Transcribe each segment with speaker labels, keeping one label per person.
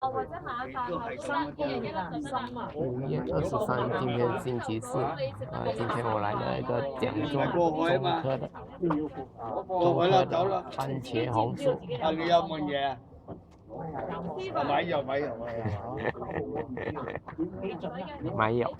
Speaker 1: 或者買飯後都得，一人一粒就得啦。
Speaker 2: 5月23，今天是星期四今天我來了一個講座，中科的番茄紅素。
Speaker 3: 你有冇嘢啊？買油。
Speaker 2: 沒有。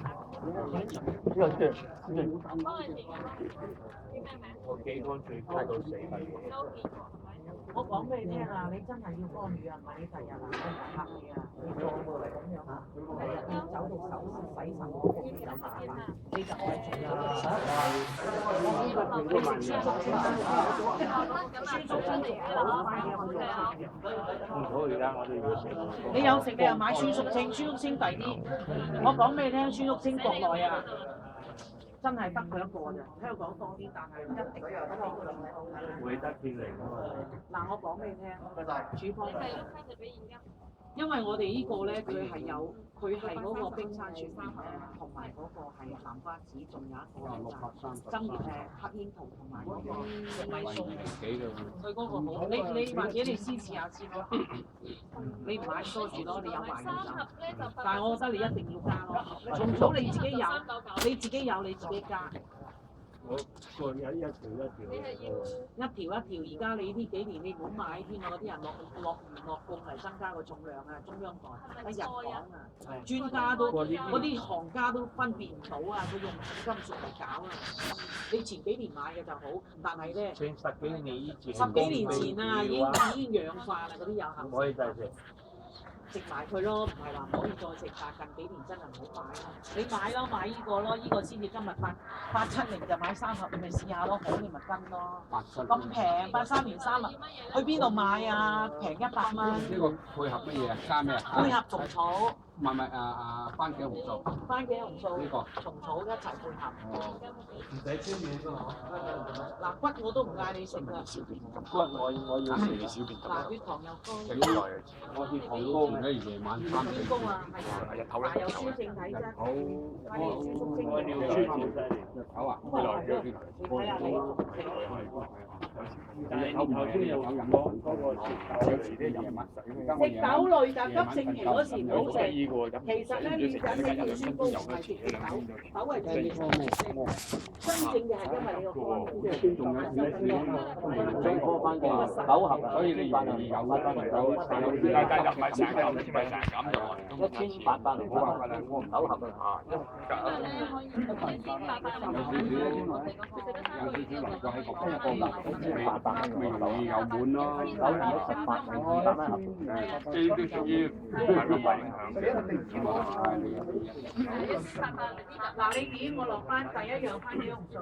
Speaker 4: 我講俾你聽啊，你真係要干預啊，唔係你第日啊，我唔係嚇你啊，你做過嚟咁樣啊，第日要走到手洗手咁就麻煩，你就唔係做啦。你食酸熟先得，酸熟先嚟嘅啦，番茄好食。你有食你又買酸熟青，酸熟青抵啲。我講俾你聽，酸熟青國內啊。真係得佢一個咋，香港多啲，但係一定有得呢個會得天嚟㗎嘛。嗱，我講俾你聽，處方因為我哋呢個咧，佢係嗰個冰山雪蓮咧，同埋嗰個係南瓜子，仲有一個黑煙桃同埋嗰個米素。佢嗰個好，你或者你試下先咯。你唔買多住咯，你有懷疑就。但係我覺得你一定要加咯，從早你自己有，你自己加。
Speaker 3: 我個一條，
Speaker 4: 一條，而家你呢幾年你唔好買添啊！嗰啲人落供嚟增加個重量啊，中央台一日講啊，專家都嗰啲行家都分辨唔到啊，佢用重金屬嚟搞啊！你前幾年買嘅就好，但係咧十幾年前啊，已經氧化啦，嗰啲有效。唔可以再食。食埋佢咯，唔係話唔可以再食，但近幾年真係唔好買啦。你買咯，買呢個咯，呢個先至今日870就買3盒，你咪試下咯，好你咪跟咯。咁平83年3盒，去邊度買啊？平100蚊。
Speaker 3: 呢個配合乜嘢啊？加咩啊？
Speaker 4: 配合蟲草。
Speaker 3: 唔係番茄紅素。番茄紅素。呢個。蟲草一齊配合。唔使專業㗎嘛。
Speaker 4: 嗱骨我都唔嗌你食啦。
Speaker 3: 骨我要食小便。
Speaker 4: 嗱血糖又高。
Speaker 3: 我血糖高，而家夜晚3點。
Speaker 4: 高啊，係啊。
Speaker 2: 日頭咧。
Speaker 4: 有酸性體質。
Speaker 3: 我要酸性日頭啊？未來嘅血糖。
Speaker 4: 睇下你。
Speaker 3: 日頭先有飲咯，嗰個有時啲夜晚食
Speaker 4: 豆類就急性期嗰時唔好食。其實咧，你緊你尿酸高唔係食豆係最真正嘅係因為你個肝仲有
Speaker 3: 豆合，所以你容易有大家入埋成咁
Speaker 2: 1800好啊，豆合啊，
Speaker 3: 有少少留咗喺個咪容易有滿咯。
Speaker 2: 豆而家18蚊盒，
Speaker 3: 呢啲都屬於唔係咁影響。
Speaker 4: 嗱，你點我落翻第一樣番茄紅素。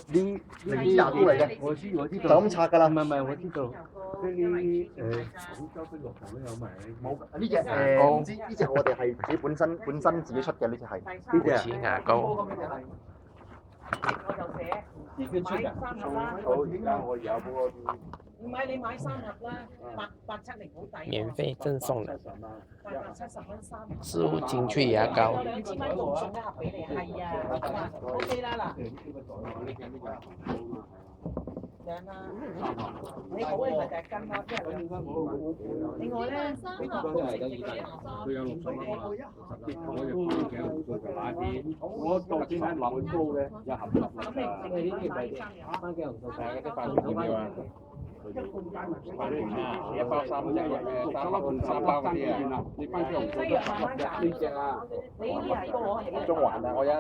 Speaker 2: 呢啲牙膏嚟嘅，
Speaker 3: 我知
Speaker 2: 就咁拆㗎啦。
Speaker 3: 唔係，我知道。呢啲廣州冰樂堂都有賣。
Speaker 2: 冇呢隻唔知呢隻我哋係自己本身自己出嘅呢隻係。呢隻牙膏。
Speaker 4: 我就寫
Speaker 3: 自己出嘅。
Speaker 4: 買3盒啦。
Speaker 3: 好，而家我有嗰個。
Speaker 4: 唔係你買3盒啦，870好抵。
Speaker 2: 免費贈送的。
Speaker 4: 870蚊3盒。
Speaker 2: 事物精粹牙膏。
Speaker 4: 有2000蚊仲送1盒俾你，係啊，OK 啦嗱。兩啦，你好你咪就係跟咯，即係另外咧，
Speaker 3: 佢有60蚊啊，我就番茄紅素就辣啲，我到先喺冷煲嘅一盒10粒。
Speaker 4: 咁你呢啲咪
Speaker 3: 番茄紅素平嘅100蚊點啊？一包3隻嘅3包嗰啲啊，你番茄紅素都10粒啫，呢隻啊，
Speaker 4: 你呢啲係我起
Speaker 3: 中環啊，我有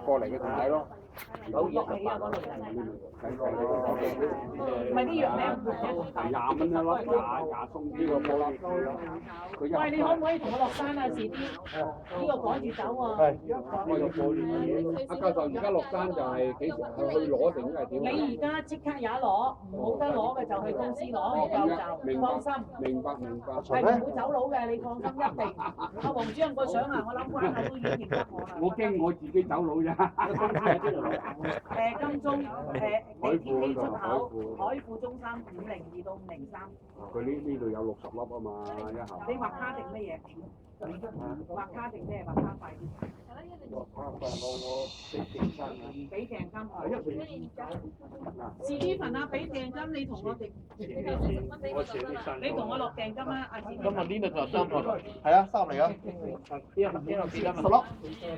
Speaker 3: 過嚟嘅同睇咯。
Speaker 4: 有藥起啊嗰度唔係啲藥名唔同
Speaker 3: 20蚊一粒，廿鬆呢個冇粒。
Speaker 4: 喂，你可唔可以同我落山啊？遲啲呢個趕住走喎。
Speaker 3: 我要過年嘅。阿教授，而家落山就係幾時去攞定係點？
Speaker 4: 你而家即刻有得攞，唔好得攞嘅就去公司攞，我夠就放心。
Speaker 3: 明白。
Speaker 4: 係唔會走佬嘅，你放心一定。阿黃主任個相啊，我諗關口都已經認得我啦。
Speaker 3: 我驚我自己走佬咋。
Speaker 4: 金鐘地鐵出口海富中心502到503。
Speaker 3: 佢呢度有60粒啊嘛，一盒。
Speaker 4: 你畫卡定乜嘢？畫卡定咩？畫卡快啲。俾訂金。是呢份啊，俾訂金你同我哋。你同我落訂金啊，阿子。
Speaker 3: 今日呢度就3個。
Speaker 5: 係啊，3嚟㗎。16。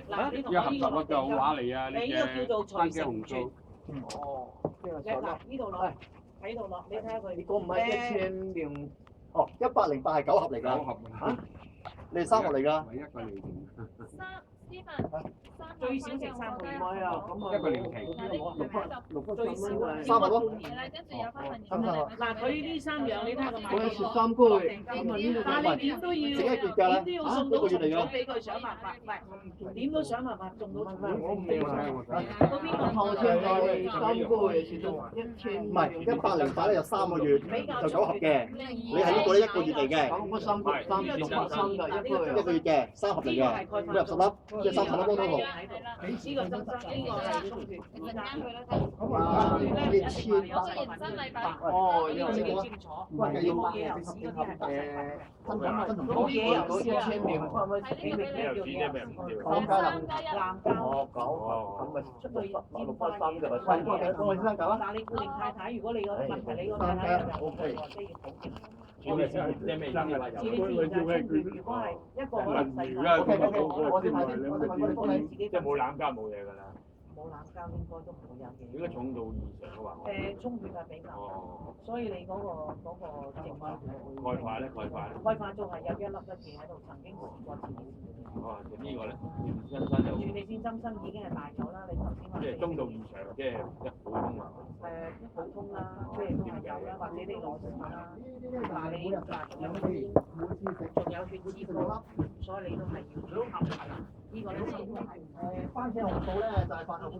Speaker 4: 嗱，你同
Speaker 3: 一盒
Speaker 4: 我呢個落
Speaker 3: 10粒就
Speaker 4: 訂
Speaker 3: 話嚟啊！
Speaker 4: 金。你呢個叫做隨成
Speaker 3: 數。
Speaker 5: 哦。
Speaker 4: 嗱，呢度落，喺度落，你睇下佢。
Speaker 5: 呢個唔係1000哦，108係9盒嚟㗎。9盒。嚇？你係3盒嚟㗎？
Speaker 3: 一個療程。
Speaker 4: 最少食3個月。
Speaker 5: 唔係啊，咁啊。
Speaker 3: 一個療程。
Speaker 4: 最少啊。
Speaker 5: 3盒咯。
Speaker 4: 嗱，佢呢3樣你睇下個買幾多。
Speaker 5: 13個月。咁啊呢度
Speaker 4: 但係你點都要送到重組俾佢，想辦法，唔係點都想辦法送到重組。
Speaker 5: 我唔明啊。
Speaker 4: 嗰邊個
Speaker 5: 後天再3個月至到1000。唔係108咧有3個月，就9盒嘅。你係呢個咧1個月嚟嘅。咁3個683㗎，1個月嘅3盒嚟嘅，每盒10粒，即係30粒都好。
Speaker 4: 呢個增生，呢個係充血。
Speaker 5: 咁啊，1000。哦，
Speaker 4: 呢個你要清楚。冇嘢油紙嗰啲係冇嘢油紙啊。
Speaker 5: 講價啦。
Speaker 4: 藍膠。
Speaker 5: 哦，9盒，咁咪
Speaker 4: 出去
Speaker 5: 683嘅咪3個，我先生搞啊。
Speaker 4: 嗱，你固定太太，如果你個問題你個太太有
Speaker 5: ，O K。
Speaker 3: 你未生嘅，
Speaker 4: 自己自然如果係一個可能細
Speaker 3: 即係冇攬膠冇嘢㗎啦。
Speaker 4: 冇冷膠應該都唔會有嘢。
Speaker 3: 如果重度異常嘅話，
Speaker 4: 充血係比較大，所以你嗰個情況
Speaker 3: 鈣化咧，鈣化咧。
Speaker 4: 鈣化仲係有一粒一件喺度，曾經試過前年。
Speaker 3: 哦，就呢個咧，新有。
Speaker 4: 處理線針身已經係大咗啦，你頭先話。
Speaker 3: 即係中度異常，即係一普通啊。
Speaker 4: 普通啦，咩都係有啦，或者你攞食物啦，嗱你仲有血脂高，所以你都係要合埋啦。呢個咧先係
Speaker 5: 番茄紅素咧就係發酵用。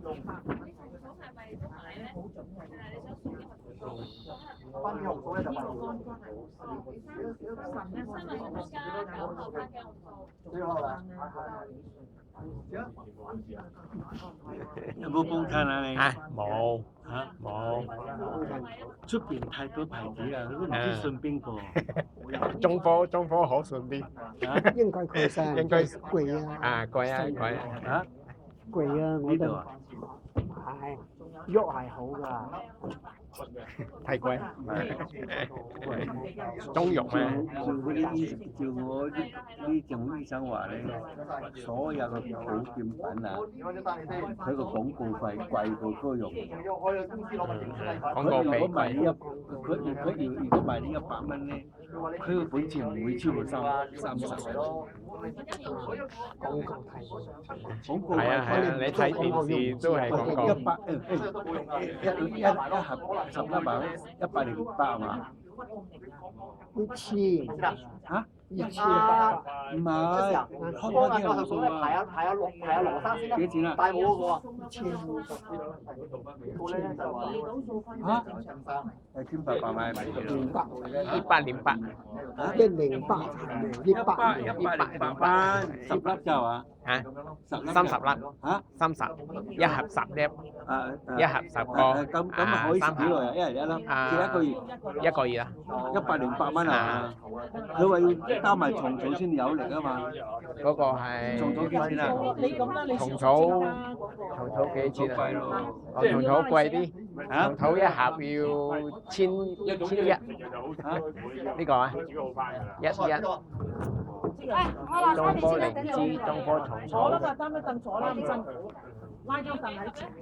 Speaker 5: 番茄紅素咧就發酵。
Speaker 6: 有冇幫襯啊你？
Speaker 2: 啊，冇
Speaker 6: 嚇
Speaker 2: 冇。
Speaker 6: 出邊太多牌子啦，都唔知信邊個。
Speaker 2: 中科好信啲。
Speaker 7: 應該貴晒，
Speaker 2: 應該
Speaker 7: 貴啊！
Speaker 2: 啊，貴啊貴啊。
Speaker 6: 嚇？
Speaker 7: 貴啊！我哋
Speaker 6: 呢度啊？
Speaker 7: 係肉係好㗎。
Speaker 2: 太貴。中肉咩？
Speaker 6: 照我呢種醫生話咧，所有嘅保健品啊，佢個廣告費貴過嗰個肉。
Speaker 2: 廣告費
Speaker 6: 如果賣呢如果賣呢100蚊咧，佢個本錢唔會超過30。
Speaker 7: 廣告太貴。
Speaker 6: 廣告
Speaker 2: 係啊，你睇電視都係廣告。
Speaker 6: 一盒10粒嘛，108嘛。
Speaker 7: 1000
Speaker 6: 嚇
Speaker 5: ？1800。
Speaker 6: 唔係，開啲紅素啊！
Speaker 5: 排下羅生先啦。
Speaker 6: 幾錢啊？
Speaker 5: 大帽嗰個啊。
Speaker 6: 嚇？1800買咪
Speaker 2: 108。
Speaker 7: 108
Speaker 6: 108蚊，10粒就啊？
Speaker 2: 嚇
Speaker 6: ，30
Speaker 2: 粒。
Speaker 6: 嚇
Speaker 2: ？30，一盒10粒。一盒10個。
Speaker 6: 咁可以食幾耐啊？一人一粒，食1個月。
Speaker 2: 1個月啊
Speaker 6: ？108蚊啊！佢話要加埋蟲草先有力啊嘛。
Speaker 2: 嗰個係。
Speaker 6: 蟲草幾錢啊？
Speaker 2: 蟲草幾錢啊？蟲草貴啲。蟲草一盒要1100。嚇？呢個啊？11。東坡靈芝、東坡蟲草。
Speaker 4: 坐啦，擔一凳坐啦，咁辛苦，拉張凳喺前面。